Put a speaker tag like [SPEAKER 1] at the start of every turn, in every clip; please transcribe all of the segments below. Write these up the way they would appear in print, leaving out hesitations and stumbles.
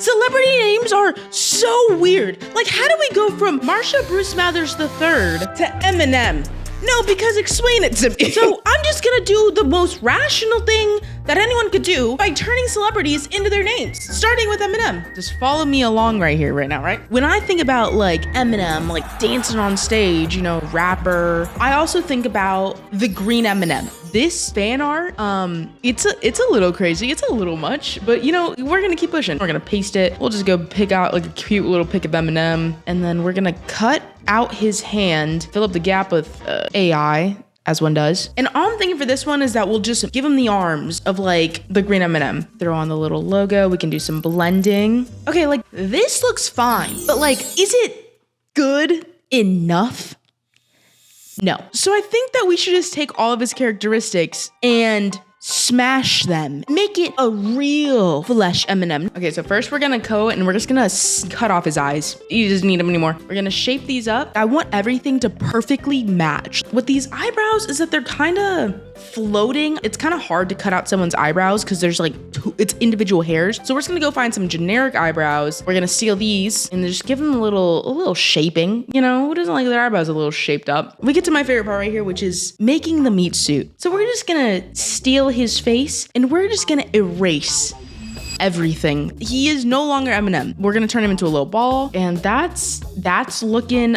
[SPEAKER 1] Celebrity names are so weird. Like, how do we go from Marsha Bruce Mathers III to Eminem? No, because explain it to me. So I'm just gonna do the most rational thing that anyone could do by turning celebrities into their names, starting with Eminem. Just follow me along right now, right? When I think about like Eminem, like dancing on stage, you know, rapper, I also think about the green Eminem. This fan art, it's a little crazy, it's a little much, but you know, we're gonna keep pushing. We're gonna paste it. We'll just go pick out like a cute little pic of Eminem, and then we're gonna cut out his hand, fill up the gap with AI, as one does. And all I'm thinking for this one is that we'll just give him the arms of like the green M&M. Throw on the little logo. We can do some blending. Okay, like this looks fine, but like, is it good enough? No. So I think that we should just take all of his characteristics and smash them. Make it a real flesh Eminem. Okay, so first we're gonna coat and we're just gonna cut off his eyes. You just need them anymore. We're gonna shape these up. I want everything to perfectly match. With these eyebrows is that they're kind of floating. It's kind of hard to cut out someone's eyebrows because there's like it's individual hairs. So we're just gonna go find some generic eyebrows. We're gonna steal these and just give them a little shaping. You know, who doesn't like their eyebrows a little shaped up? We get to my favorite part right here, which is making the meat suit. So we're just gonna steal his face and we're just gonna erase everything. He is no longer Eminem. We're gonna turn him into a little ball, and that's looking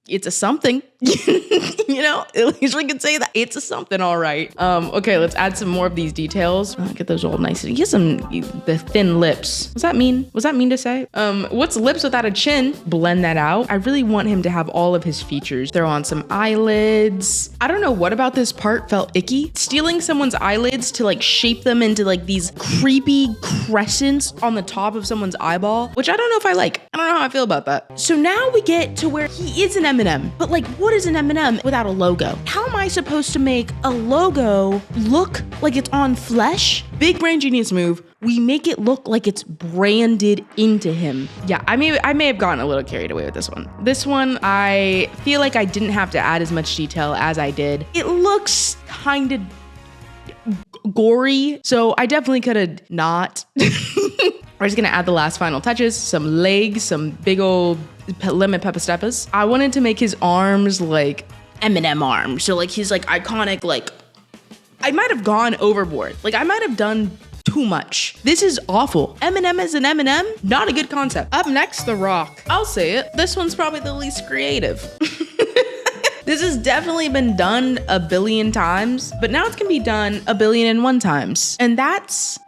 [SPEAKER 1] it's a something. You know, at least we can say that it's a something, all right. Okay, let's add some more of these details. Get those all nice. He has the thin lips. What's that mean? What's that mean to say? What's lips without a chin? Blend that out. I really want him to have all of his features. Throw on some eyelids. I don't know what about this part felt icky. Stealing someone's eyelids to like shape them into like these creepy crescents on the top of someone's eyeball, which I don't know if I like. I don't know how I feel about that. So now we get to where he is an Eminem, but like, what is an Eminem without a logo? How am I supposed to make a logo look like it's on flesh? Big brain genius move. We make it look like it's branded into him. Yeah, I may have gotten a little carried away with this one. This one, I feel like I didn't have to add as much detail as I did. It looks kind of gory, so I definitely could have not. We're just gonna add the last final touches, some legs, some big old lemon pepper steppers. I wanted to make his arms like Eminem arms. So like he's like iconic, like I might have gone overboard. Like I might have done too much. This is awful. Eminem as an Eminem, not a good concept. Up next, The Rock. I'll say it. This one's probably the least creative. This has definitely been done a billion times, but now it's gonna be done 1,000,001 times. And that's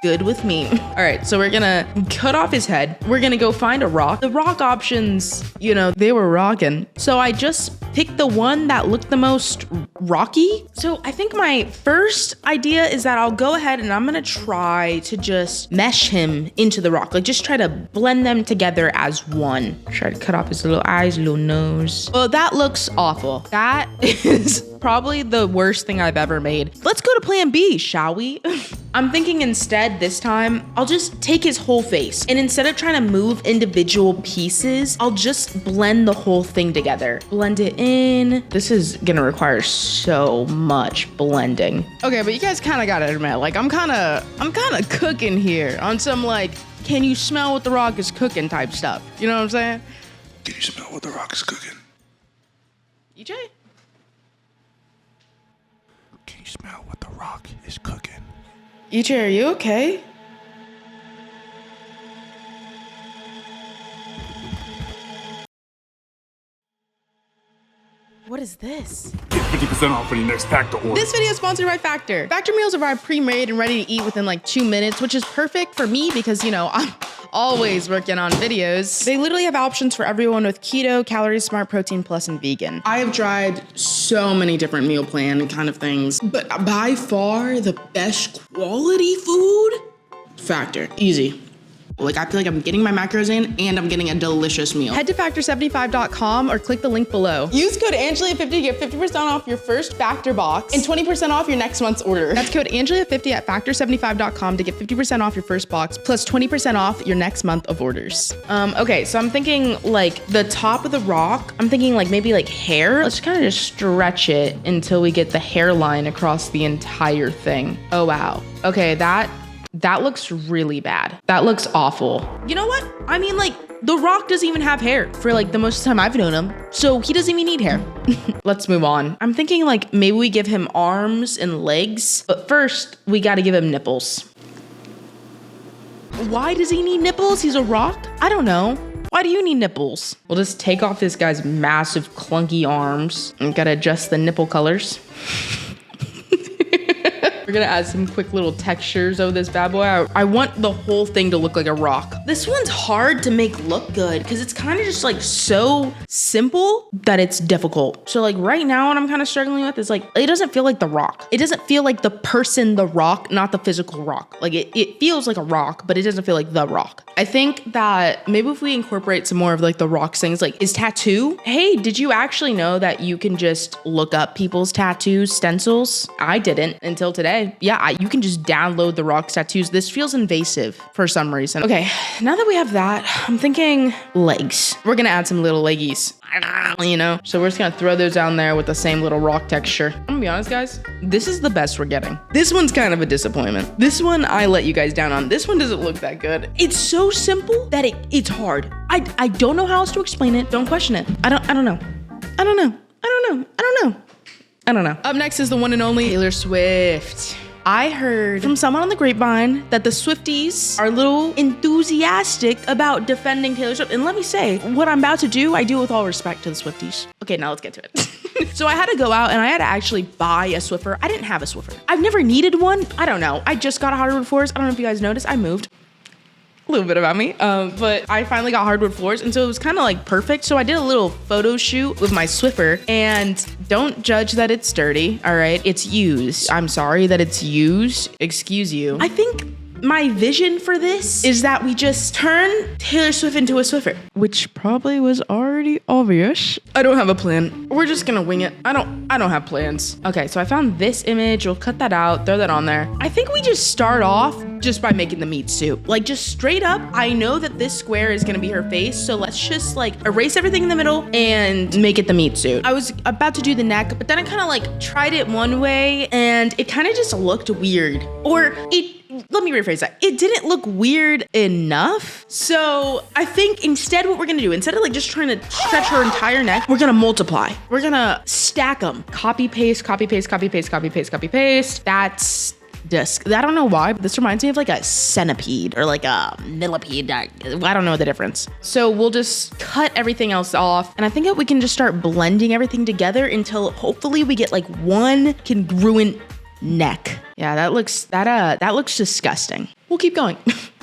[SPEAKER 1] good with me. All right, so we're gonna cut off his head. We're gonna go find a rock. The rock options, you know, they were rocking. So I just picked the one that looked the most rocky. So I think my first idea is that I'll go ahead and I'm gonna try to just mesh him into the rock. Like just try to blend them together as one. Try to cut off his little eyes, little nose. Well, that looks awful. That is probably the worst thing I've ever made. Let's go to plan B, shall we? I'm thinking instead this time, I'll just take his whole face. And instead of trying to move individual pieces, I'll just blend the whole thing together. Blend it in. This is gonna require so much blending. Okay, but you guys kind of gotta admit, like I'm kind of cooking here on some like, can you smell what The Rock is cooking type stuff. You know what I'm saying?
[SPEAKER 2] Can you smell what The Rock is cooking?
[SPEAKER 1] EJ?
[SPEAKER 2] Can you smell what The Rock is cooking?
[SPEAKER 1] EJ, are you okay? What is this?
[SPEAKER 2] Get 50% off for your next Factor order.
[SPEAKER 1] This video is sponsored by Factor. Factor meals arrive pre-made and ready to eat within like 2 minutes, which is perfect for me because, you know, I'm always working on videos. They literally have options for everyone with keto, calorie smart, protein plus, and vegan. I have tried so many different meal plan kind of things, but by far the best quality food, Factor, easy. Like I feel like I'm getting my macros in and I'm getting a delicious meal. Head to factor75.com or click the link below. Use code Angelia50 to get 50% off your first Factor box and 20% off your next month's order. That's code Angelia50 at factor75.com to get 50% off your first box plus 20% off your next month of orders. Okay, so I'm thinking like the top of the rock, I'm thinking like maybe like hair. Let's kind of just stretch it until we get the hairline across the entire thing. Oh wow. Okay, that That looks really bad. That looks awful. You know what? I mean, like, The Rock doesn't even have hair for like the most time I've known him. So he doesn't even need hair. Let's move on. I'm thinking like maybe we give him arms and legs, but first we gotta give him nipples. Why does he need nipples? He's a rock? I don't know. Why do you need nipples? We'll just take off this guy's massive clunky arms and gotta adjust the nipple colors. We're gonna add some quick little textures of this bad boy. I want the whole thing to look like a rock. This one's hard to make look good because it's kind of just like so simple that it's difficult. So like right now what I'm kind of struggling with is like, it doesn't feel like The Rock. It doesn't feel like the person The Rock, not the physical rock. Like it feels like a rock, but it doesn't feel like The Rock. I think that maybe if we incorporate some more of like The Rock's things, like his tattoo. Hey, did you actually know that you can just look up people's tattoos, stencils? I didn't until today. Yeah, you can just download The Rock's tattoos. This feels invasive for some reason. Okay, now that we have that, I'm thinking legs. We're gonna add some little leggies, you know? So we're just gonna throw those down there with the same little rock texture. I'm gonna be honest, guys, this is the best we're getting. This one's kind of a disappointment. This one I let you guys down on. This one doesn't look that good. It's so simple that it's hard. I don't know how else to explain it. Don't question it. I don't know. Up next is the one and only Taylor Swift. I heard from someone on the grapevine that the Swifties are a little enthusiastic about defending Taylor Swift. And let me say, what I'm about to do, I do with all respect to the Swifties. Okay, now let's get to it. So I had to go out and I had to actually buy a Swiffer. I didn't have a Swiffer. I've never needed one. I don't know. I just got a hardwood floors. I don't know if you guys noticed. I moved. A little bit about me, but I finally got hardwood floors, and so it was kind of like perfect. So I did a little photo shoot with my Swiffer, and don't judge that it's dirty, all right? It's used. I'm sorry that it's used. Excuse you. I think my vision for this is that we just turn Taylor Swift into a Swiffer, which probably was already obvious. I don't have a plan. We're just gonna wing it. I don't have plans. Okay, so I found this image. We'll cut that out, throw that on there. I think we just start off just by making the meat soup. Like just straight up, I know that this square is gonna be her face, so let's just like erase everything in the middle and make it the meat suit. I was about to do the neck, but then I kind of like tried it one way and it kind of just looked weird. Let me rephrase that. It didn't look weird enough. So I think instead what we're gonna do, instead of like just trying to stretch her entire neck, we're gonna multiply. We're gonna stack them. Copy, paste, copy, paste, copy, paste, copy, paste, copy, paste. That's disc. I don't know why, but this reminds me of like a centipede or like a millipede. I don't know the difference. So we'll just cut everything else off. And I think that we can just start blending everything together until hopefully we get like one congruent neck. Yeah, that looks disgusting. We'll keep going.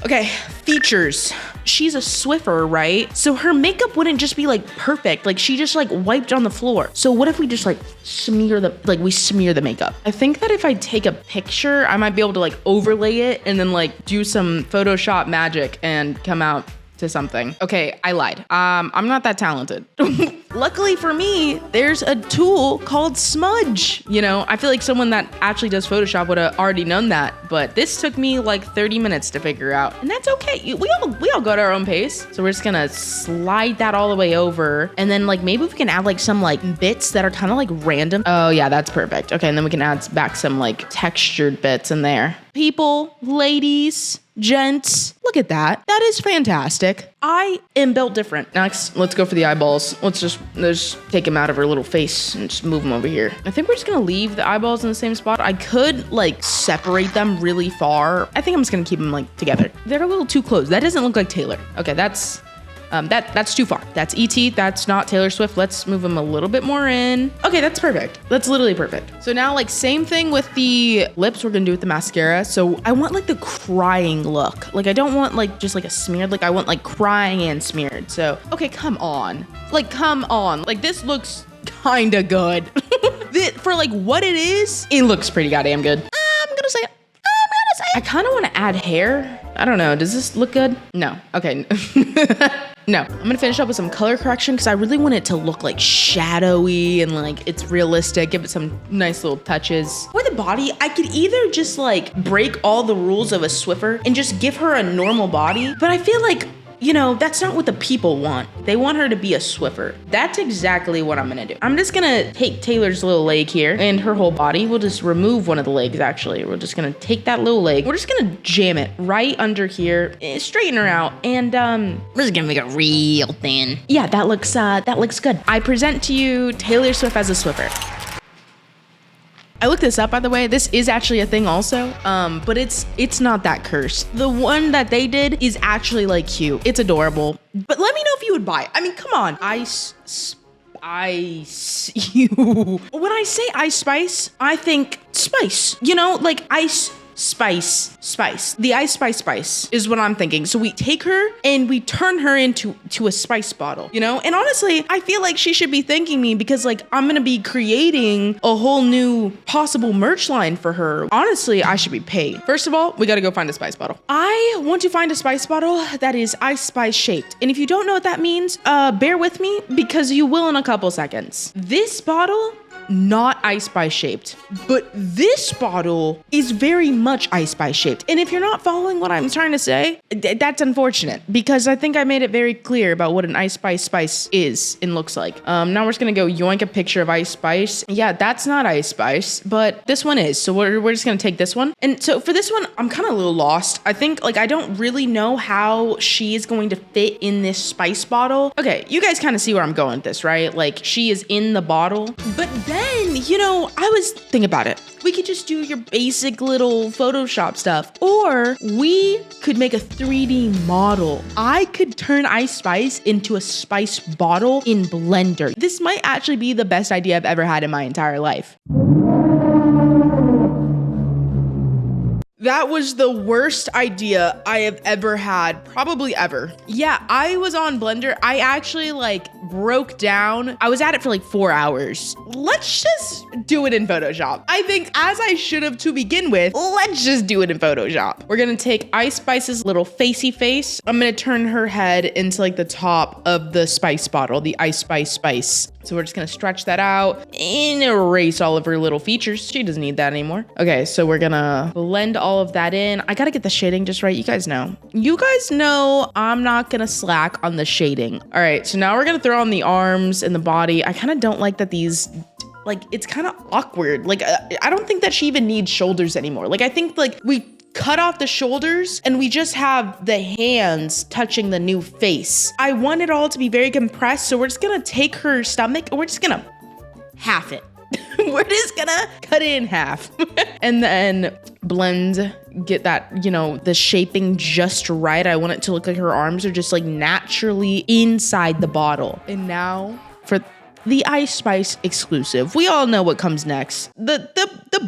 [SPEAKER 1] Okay, features. She's a Swiffer, right? So her makeup wouldn't just be like perfect. Like she just like wiped on the floor. So what if we just like smear the makeup? I think that if I take a picture, I might be able to like overlay it and then like do some Photoshop magic and come out to something. Okay, I lied. I'm not that talented. Luckily for me, there's a tool called Smudge. You know, I feel like someone that actually does Photoshop would have already known that, but this took me like 30 minutes to figure out, and that's okay. We all go at our own pace. So we're just gonna slide that all the way over, and then like maybe we can add like some like bits that are kind of like random. Oh yeah, that's perfect. Okay, and then we can add back some like textured bits in there. People, ladies, gents, look at that. That is fantastic. I am built different. Next, let's go for the eyeballs. Let's just take them out of her little face and just move them over here. I think we're just gonna leave the eyeballs in the same spot. I could like separate them really far. I think I'm just gonna keep them like together. They're a little too close. That doesn't look like Taylor. Okay, that's too far. That's E.T., that's not Taylor Swift. Let's move them a little bit more in. Okay, that's perfect. That's literally perfect. So now like same thing with the lips we're gonna do with the mascara. So I want like the crying look. Like I don't want like just like a smeared, like I want like crying and smeared. So, okay, come on. Like, come on. Like this looks kinda good. For like what it is, it looks pretty goddamn good. I'm gonna say it. I kind of want to add hair. I don't know. Does this look good? No. Okay. No. I'm gonna finish up with some color correction because I really want it to look like shadowy and like it's realistic. Give it some nice little touches. For the body, I could either just like break all the rules of a Swiffer and just give her a normal body, but I feel like you know, that's not what the people want. They want her to be a Swiffer. That's exactly what I'm gonna do. I'm just gonna take Taylor's little leg here and her whole body. We'll just remove one of the legs, actually. We're just gonna take that little leg. We're just gonna jam it right under here, straighten her out, and we're just gonna make it real thin. Yeah, that looks good. I present to you Taylor Swift as a Swiffer. I looked this up, by the way. This is actually a thing also, but it's not that cursed. The one that they did is actually like cute. It's adorable. But let me know if you would buy it. I mean, come on. When I say Ice Spice, I think spice. You know, like ice. Spice. The Ice Spice is what I'm thinking. So we take her and we turn her into a spice bottle, you know? And honestly, I feel like she should be thanking me because like I'm gonna be creating a whole new possible merch line for her. Honestly, I should be paid. First of all, we gotta go find a spice bottle. I want to find a spice bottle that is Ice Spice shaped. And if you don't know what that means, bear with me because you will in a couple seconds. This bottle, not Ice Spice shaped, but this bottle is very much Ice Spice shaped. And if you're not following what I'm trying to say, that's unfortunate because I think I made it very clear about what an Ice Spice is and looks like. Now we're just gonna go yoink a picture of Ice Spice. Yeah, that's not Ice Spice, but this one is. So we're just gonna take this one. And so for this one, I'm kind of a little lost. I think like I don't really know how she is going to fit in this spice bottle. Okay, you guys kind of see where I'm going with this, right? Like she is in the bottle, but then, you know, I was thinking about it. We could just do your basic little Photoshop stuff, or we could make a 3D model. I could turn Ice Spice into a spice bottle in Blender. This might actually be the best idea I've ever had in my entire life. That was the worst idea I have ever had, probably ever. Yeah, I was on Blender. I actually like broke down. I was at it for like 4 hours. Let's just do it in Photoshop. I think as I should have to begin with, let's just do it in Photoshop. We're gonna take Ice Spice's little facey face. I'm gonna turn her head into like the top of the spice bottle, the Ice Spice. So we're just gonna stretch that out and erase all of her little features. She doesn't need that anymore. Okay, so we're gonna blend all of that in. I gotta get the shading just right. You guys know I'm not gonna slack on the shading. All right, so now we're gonna throw on the arms and the body. I kind of don't like that these, like, it's kind of awkward. Like, I don't think that she even needs shoulders anymore. Like, I think like we cut off the shoulders and we just have the hands touching the new face. I want it all to be very compressed. So we're just gonna take her stomach and we're just gonna half it. We're just gonna cut it in half and then blend, get that, you know, the shaping just right. I want it to look like her arms are just like naturally inside the bottle. And now for the Ice Spice exclusive, we all know what comes next. The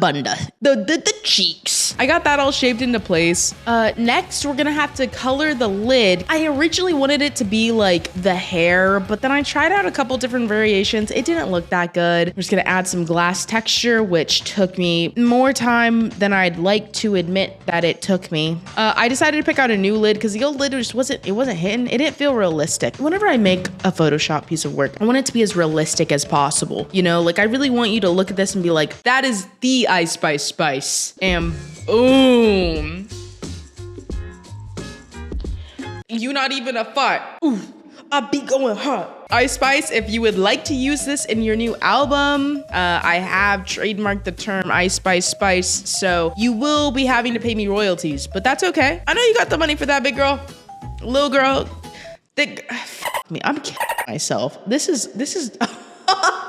[SPEAKER 1] bunda, the cheeks. I got that all shaped into place. Next, we're gonna have to color the lid. I originally wanted it to be like the hair, but then I tried out a couple different variations. It didn't look that good. I'm just gonna add some glass texture, which took me more time than I'd like to admit that it took me. I decided to pick out a new lid because the old lid just wasn't hitting. It didn't feel realistic. Whenever I make a Photoshop piece of work, I want it to be as realistic as possible. You know, like I really want you to look at this and be like, that is the Ice Spice. And boom. You not even a fart. Ooh, I be going hard. Ice Spice, if you would like to use this in your new album, I have trademarked the term Ice Spice, so you will be having to pay me royalties, but that's okay. I know you got the money for that, big girl. Little girl. Thick. Me, I'm kidding myself. This is